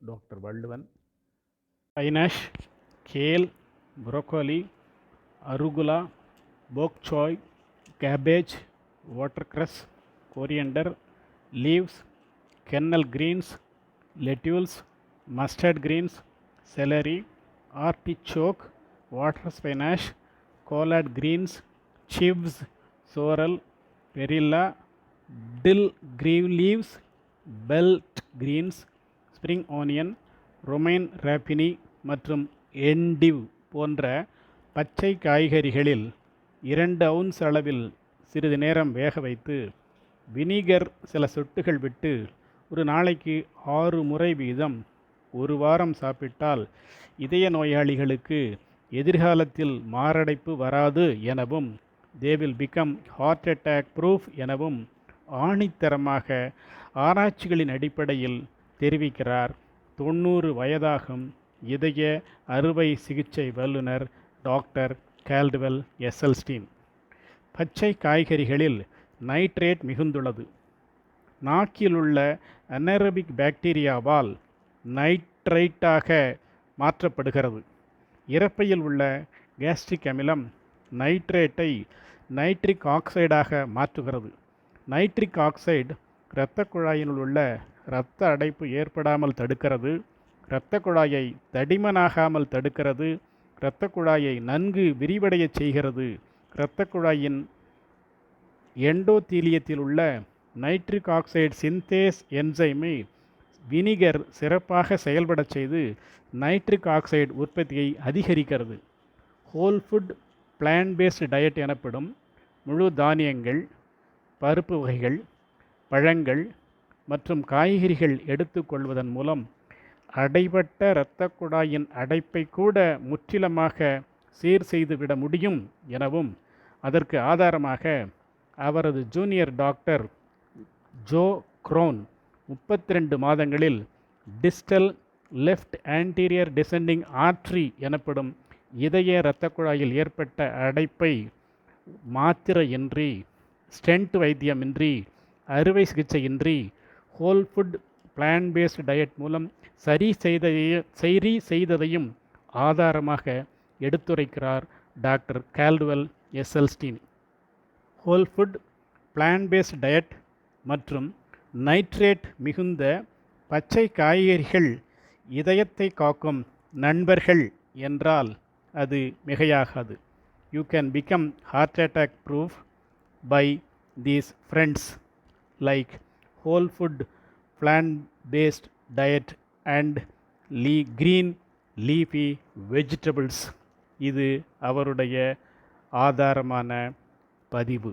Doctor Valluvan. Spinach, kale, broccoli, arugula, bok choy, cabbage, watercress, coriander, leaves, kennel greens, lettuce, mustard greens, celery, artichoke, water spinach, collard greens, chives, sorrel, perilla, dill green leaves, bell greens, spring onion, romaine rapini மற்றும் endive போன்ற பச்சை காய்கறிகளில் 2 ounce அளவில் சிறிது நேரம் வேக வைத்து vinegar சில சொட்டுகள் விட்டு ஒரு நாளைக்கு 6 முறை வீதம் 1 வாரம் சாப்பிட்டால் இதய நோயாளிகளுக்கு எதிர்காலத்தில் மாரடைப்பு வராது எனவும் they will become heart attack proof எனவும் ஆணித்தரமாக ஆராய்ச்சிகளின் அடிப்படையில் தெரிவிக்கிறார் 90 வயதாகும் இதய அறுவை சிகிச்சை வல்லுநர் டாக்டர் கால்டுவெல் எசல்ஸ்டீன். பச்சை காய்கறிகளில் நைட்ரேட் மிகுந்துள்ளது. நாக்கிலுள்ள அனேரோபிக் பாக்டீரியாவால் நைட்ரைட்டாக மாற்றப்படுகிறது. இரைப்பையில் உள்ள கேஸ்ட்ரிக் அமிலம் நைட்ரேட்டை நைட்ரிக் ஆக்சைடாக மாற்றுகிறது. நைட்ரிக் ஆக்சைடு இரத்த குழாயினுள் உள்ள இரத்த அடைப்பு ஏற்படாமல் தடுக்கிறது. இரத்த குழாயை தடிமனாகாமல் தடுக்கிறது. இரத்த குழாயை நன்கு விரிவடைய செய்கிறது. இரத்த குழாயின் எண்டோதீலியத்தில் உள்ள நைட்ரிக் ஆக்சைடு சிந்தேஸ் என்சைமை வினிகர் சிறப்பாக செயல்பட செய்து நைட்ரிக் ஆக்சைடு உற்பத்தியை அதிகரிக்கிறது. Whole food plant based diet எனப்படும் முழு தானியங்கள், பருப்பு வகைகள், பழங்கள் மற்றும் காய்கறிகள் எடுத்துக்கொள்வதன் மூலம் அடைபட்ட இரத்த குழாயின் அடைப்பை கூட முற்றிலுமாக சீர் செய்துவிட முடியும் எனவும் அதற்கு ஆதாரமாக அவரது ஜூனியர் டாக்டர் ஜோ க்ரோன் 32 மாதங்களில் distal left anterior descending artery எனப்படும் இதய இரத்த குழாயில் ஏற்பட்ட அடைப்பை மாத்திரையின்றி, ஸ்டென்ட் வைத்தியமின்றி, அறுவை சிகிச்சையின்றி whole food plant based diet மூலம் சரி செய்ததையும் ஆதாரமாக எடுத்துரைக்கிறார் doctor Caldwell Esselstyn. Whole food plant based diet மற்றும் நைட்ரேட் மிகுந்த பச்சை காய்கறிகள் இதயத்தை காக்கும் நண்பர்கள் என்றால் அது மிகையாகாது. You can become heart attack proof by these friends like whole food plant based diet and green leafy vegetables. இது அவருடைய ஆதாரமான பதிவு.